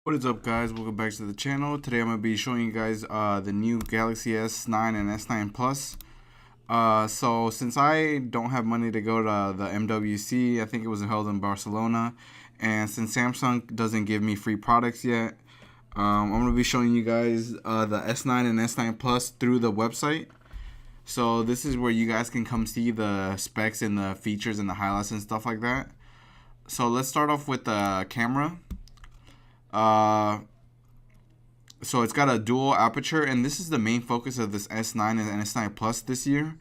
What is up, guys? Welcome back to the channel. Today I'm going to be showing you guys the new Galaxy S9 and S9 Plus. So since I don't have money to go to the MWC, I think it was held in Barcelona, and since Samsung doesn't give me free products yet, I'm going to be showing you guys the S9 and S9 Plus through the website. So this is where you guys can come see the specs and the features and the highlights and stuff like that. So let's start off with the camera. So it's got a dual aperture, and this is the main focus of this S9 and S9 Plus this year.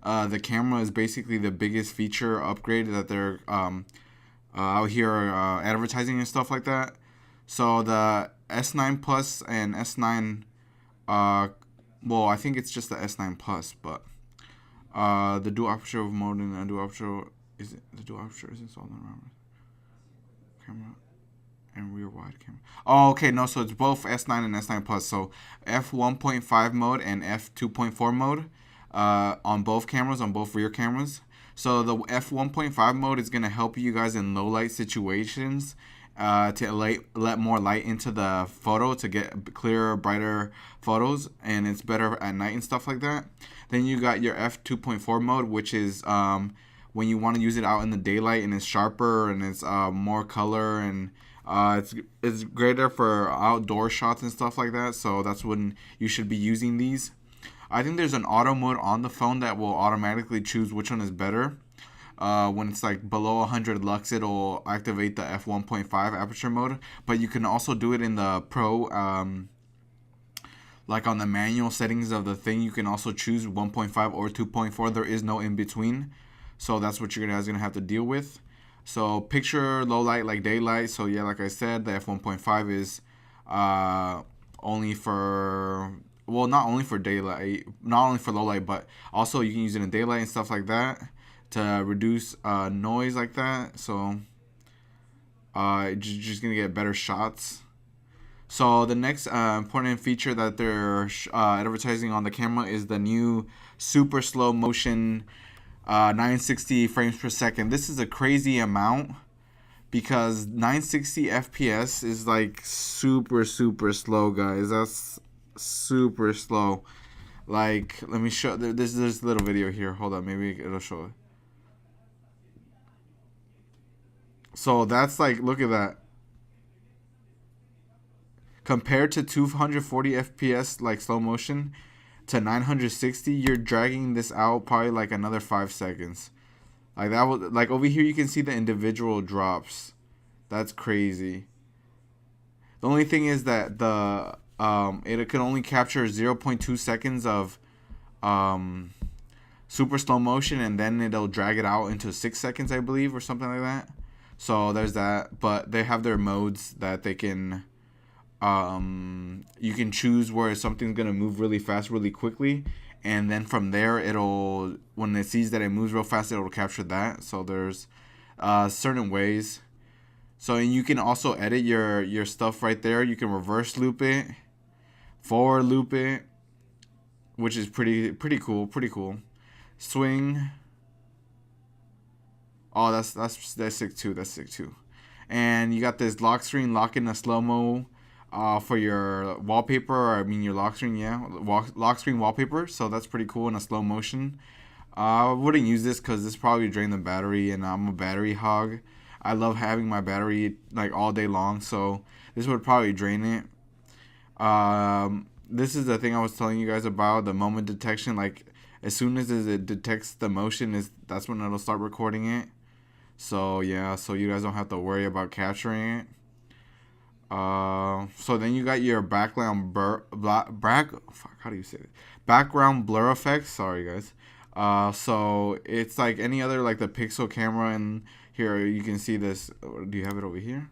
The camera is basically the biggest feature upgrade that they're out here advertising and stuff like that. So the S9 Plus and S9, well, I think it's just the S9 Plus, but the dual aperture mode and the dual aperture is installed in the camera and rear wide camera. Oh, okay, no, so it's both S9 and S9 Plus. So f1.5 mode and f2.4 mode on both cameras, on both rear cameras. So the f1.5 mode is gonna help you guys in low light situations to let more light into the photo to get clearer, brighter photos, and it's better at night and stuff like that. Then you got your f2.4 mode, which is when you want to use it out in the daylight, and it's sharper and it's more color, and it's greater for outdoor shots and stuff like that. So that's when you should be using these. I think there's an auto mode on the phone that will automatically choose which one is better. When it's like below 100 lux, it'll activate the f1.5 aperture mode. But you can also do it in the Pro, like on the manual settings of the thing. You can also choose 1.5 or 2.4. There is no in between. So that's what you guys are gonna have to deal with. So picture, low light, like daylight. So yeah, like I said, the f1.5 is only for, well, not only for daylight, not only for low light, but also you can use it in daylight and stuff like that to reduce noise like that. So just gonna get better shots. So the next important feature that they're advertising on the camera is the new super slow motion 960 frames per second. This is a crazy amount because 960 FPS is like super slow, guys. That's super slow. Like, let me show. There's a little video here. Hold on, maybe it'll show it. So that's like, look at that. Compared to 240 FPS like slow motion to 960, you're dragging this out probably like another 5 seconds. Like that was like over here you can see the individual drops. That's crazy. The only thing is that the it can only capture 0.2 seconds of super slow motion, and then it'll drag it out into 6 seconds, I believe, or something like that. So there's that. But they have their modes that they can you can choose where something's gonna move really fast, really quickly, and then from there it'll, when it sees that it moves real fast, it'll capture that. So there's certain ways. So, and you can also edit your stuff right there. You can reverse loop it, forward loop it, which is pretty cool. Swing. Oh, that's sick too. That's sick too. And you got this lock screen, lock in a slow mo for your wallpaper, or I mean your lock screen, yeah, lock screen wallpaper. So that's pretty cool in a slow motion. I wouldn't use this because this probably drain the battery, and I'm a battery hog. I love having my battery like all day long, so this would probably drain it. This is the thing I was telling you guys about, the moment detection. Like as soon as it detects the motion, that's when it'll start recording it. So yeah, so you guys don't have to worry about capturing it. So then you got your background how do you say it? Background blur effects. Sorry, guys. So it's like any other, like the Pixel camera, and here you can see this. Do you have it over here?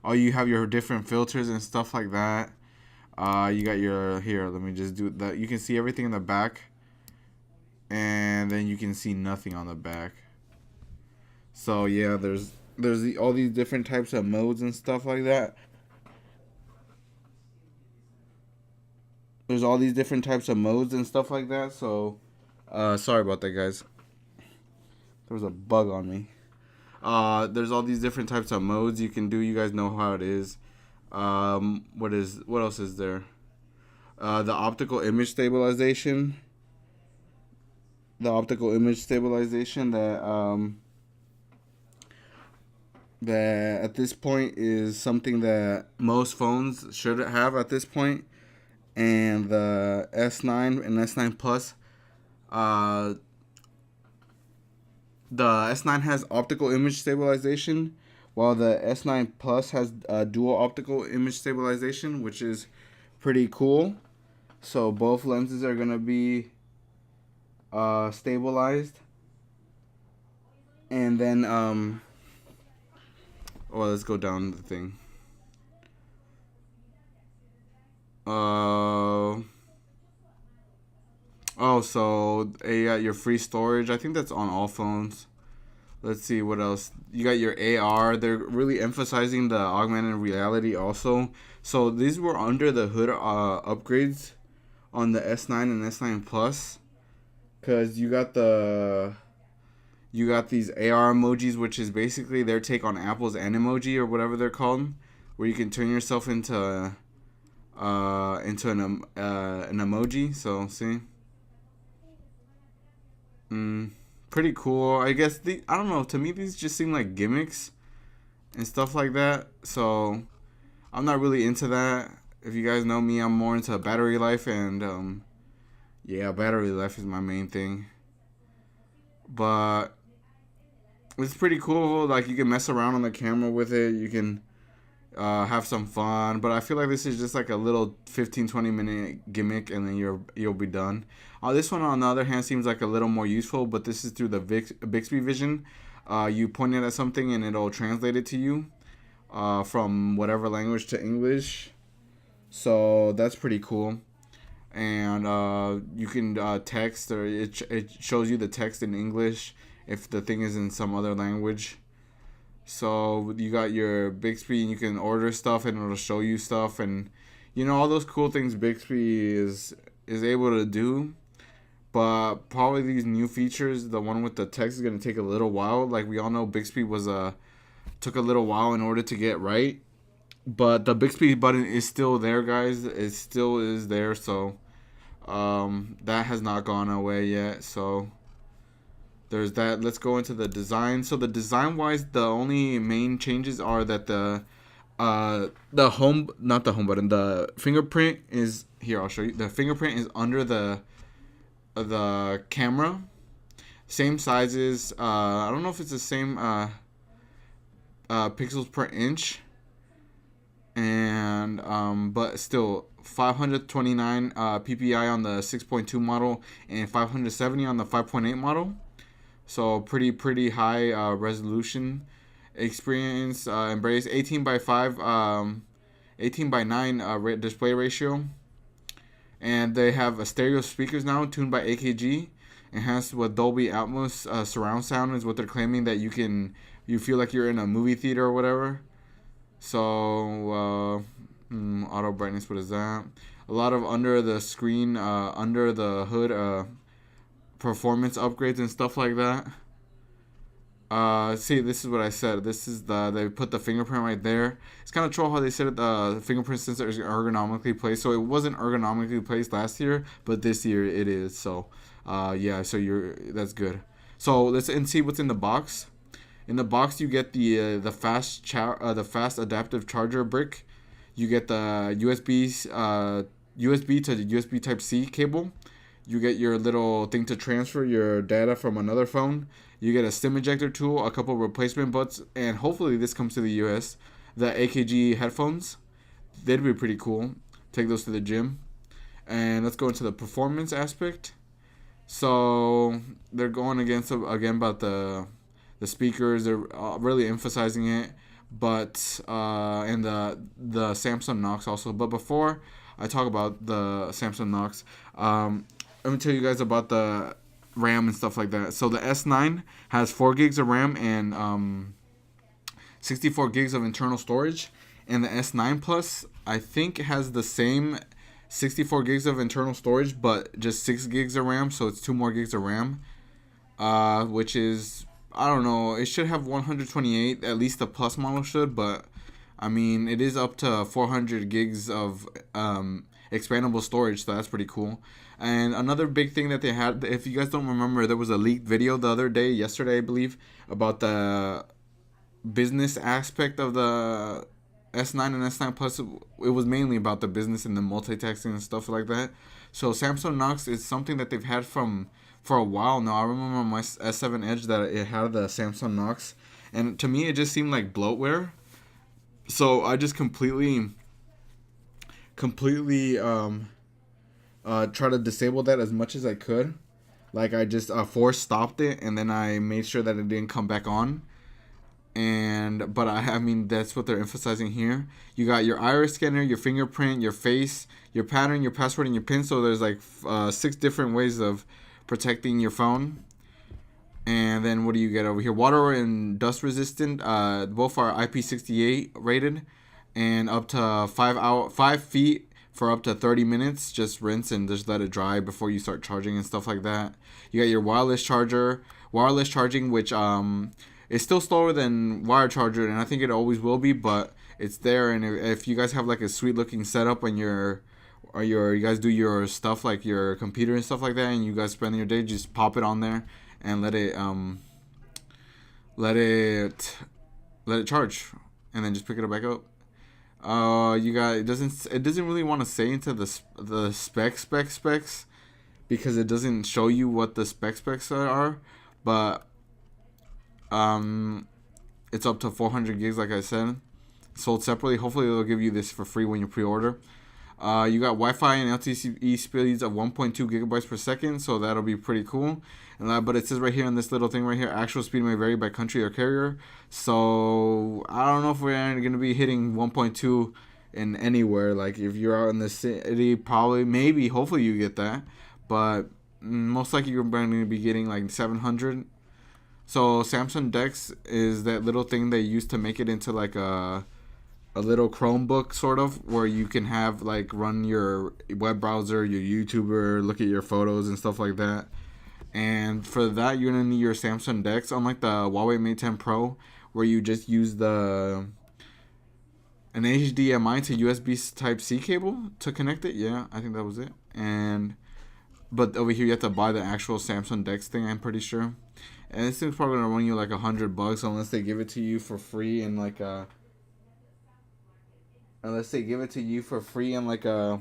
Oh, you have your different filters and stuff like that. You got your, here. Let me just do that. You can see everything in the back, and then you can see nothing on the back. So yeah, there's all these different types of modes and stuff like that. There's all these different types of modes and stuff like that. So sorry about that, guys. There was a bug on me. There's all these different types of modes you can do. You guys know how it is. What else is there? The optical image stabilization. The optical image stabilization that at this point is something that most phones should have at this point, and the S9 and S9 Plus, uh, the S9 has optical image stabilization, while the S9 Plus has dual optical image stabilization, which is pretty cool. So both lenses are gonna be stabilized, and then well, let's go down the thing. Oh, so you got your free storage. I think that's on all phones. Let's see what else. You got your AR. They're really emphasizing the augmented reality also. So these were under the hood upgrades on the S9 and S9 Plus, cause you got these AR emojis, which is basically their take on Apple's Animoji or whatever they're called, where you can turn yourself into an emoji. So see. Pretty cool. I guess I don't know. To me, these just seem like gimmicks and stuff like that. So I'm not really into that. If you guys know me, I'm more into battery life, and yeah, battery life is my main thing. But it's pretty cool. Like you can mess around on the camera with it. You can have some fun. But I feel like this is just like a little 15-20 minute gimmick, and then you'll be done. This one, on the other hand, seems like a little more useful, but this is through the Bixby Vision. You point it at something, and it'll translate it to you from whatever language to English. So that's pretty cool. And you can text, or it shows you the text in English if the thing is in some other language. So you got your Bixby, and you can order stuff, and it'll show you stuff, and all those cool things Bixby is able to do. But probably these new features, the one with the text, is gonna take a little while. Like we all know, Bixby took a little while in order to get right. But the Bixby button is still there, guys. It still is there, so that has not gone away yet. So there's that. Let's go into the design. So the design wise, the only main changes are that the home, not the home button, the fingerprint is here. I'll show you. The fingerprint is under the camera. Same sizes. I don't know if it's the same pixels per inch, and but still 529 ppi on the 6.2 model and 570 on the 5.8 model. So pretty high resolution experience. Embrace 18:5 18:9 display ratio. And they have stereo speakers now tuned by AKG, enhanced with Dolby Atmos surround sound is what they're claiming, that you feel like you're in a movie theater or whatever. So auto brightness, what is that? A lot of under the screen, under the hood performance upgrades and stuff like that. See, this is what I said. This is they put the fingerprint right there. It's kind of troll how they said the fingerprint sensor is ergonomically placed. So it wasn't ergonomically placed last year, but this year it is. So, yeah. So that's good. So let's see what's in the box. In the box, you get the fast adaptive charger brick. You get the USB to USB Type C cable. You get your little thing to transfer your data from another phone. You get a SIM ejector tool, a couple replacement butts, and hopefully this comes to the US. The AKG headphones, they'd be pretty cool. Take those to the gym. And let's go into the performance aspect. So they're going again about the speakers. They're really emphasizing it, but and the Samsung Knox also. But before I talk about the Samsung Knox, let me tell you guys about the RAM and stuff like that. So the S9 has 4 gigs of RAM and 64 gigs of internal storage, and the S9 Plus I think has the same 64 gigs of internal storage, but just 6 gigs of RAM. So it's 2 more gigs of RAM, which is, I don't know, it should have 128. At least the Plus model should, but I mean, it is up to 400 gigs of expandable storage, so that's pretty cool. And another big thing that they had, if you guys don't remember, there was a leaked video the other day, yesterday I believe, about the business aspect of the S9 and S9 Plus. It was mainly about the business and the multitasking and stuff like that. So Samsung Knox is something that they've had for a while now. I remember on my S7 Edge that it had the Samsung Knox, and to me it just seemed like bloatware. So I just completely try to disable that as much as I could. Like I just force stopped it, and then I made sure that it didn't come back on. But I mean that's what they're emphasizing here. You got your iris scanner, your fingerprint, your face, your pattern, your password, and your pin. So there's like 6 different ways of protecting your phone. And then what do you get over here? Water and dust resistant. Both are IP68 rated, and up to 5 feet for up to 30 minutes. Just rinse and just let it dry before you start charging and stuff like that. You got your wireless charging, which is still slower than wire charger, and I think it always will be, but it's there. And if you guys have like a sweet looking setup when you guys do your stuff like your computer and stuff like that, and you guys spend your day, just pop it on there and let it charge, and then just pick it back up. You got it doesn't really want to say into the specs because it doesn't show you what the specs are, but it's up to 400 gigs, like I said, sold separately. Hopefully they'll give you this for free when you pre-order. You got Wi-Fi and LTE speeds of 1.2 gigabytes per second, so that'll be pretty cool. But it says right here in this little thing right here, actual speed may vary by country or carrier. So I don't know if we're going to be hitting 1.2 in anywhere. Like if you're out in the city, probably, maybe, hopefully you get that. But most likely you're going to be getting like 700. So Samsung Dex is that little thing they used to make it into like a little Chromebook sort of, where you can have like run your web browser, your YouTuber, look at your photos and stuff like that. And for that, you're gonna need your Samsung Dex, unlike the Huawei Mate 10 Pro, where you just use an HDMI to USB Type C cable to connect it. Yeah, I think that was it. But over here you have to buy the actual Samsung Dex thing, I'm pretty sure. And this thing's probably gonna run you like $100 unless they give it to you for free in like a. Unless they give it to you for free in like a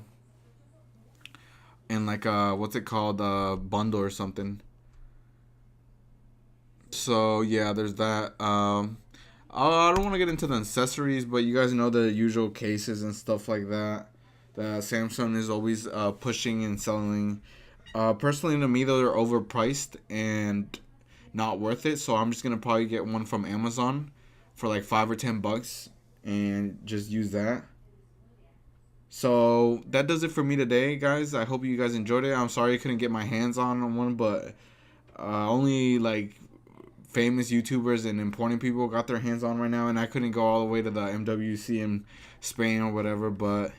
what's it called, bundle or something. So yeah, there's that. I don't want to get into the accessories, but you guys know the usual cases and stuff like that that Samsung is always pushing and selling. Personally, to me, though, they're overpriced and not worth it. So I'm just gonna probably get one from Amazon for like $5 or $10 and just use that. So that does it for me today, guys. I hope you guys enjoyed it. I'm sorry I couldn't get my hands on one, but only like famous YouTubers and important people got their hands on right now, and I couldn't go all the way to the MWC in Spain or whatever, but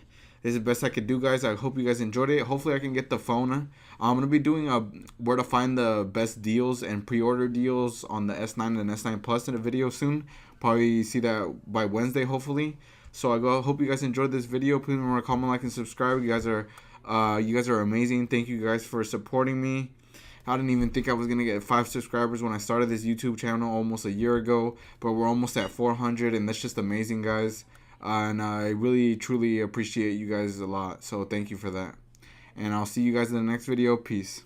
this is the best I could do, guys. I hope you guys enjoyed it. Hopefully I can get the phone. I'm going to be doing where to find the best deals and pre-order deals on the S9 and S9 Plus in a video soon. Probably see that by Wednesday, hopefully. So hope you guys enjoyed this video. Please remember to comment, like, and subscribe. You guys are amazing. Thank you guys for supporting me. I didn't even think I was gonna get 5 subscribers when I started this YouTube channel almost a year ago, but we're almost at 400, and that's just amazing, guys. And I really truly appreciate you guys a lot. So thank you for that. And I'll see you guys in the next video. Peace.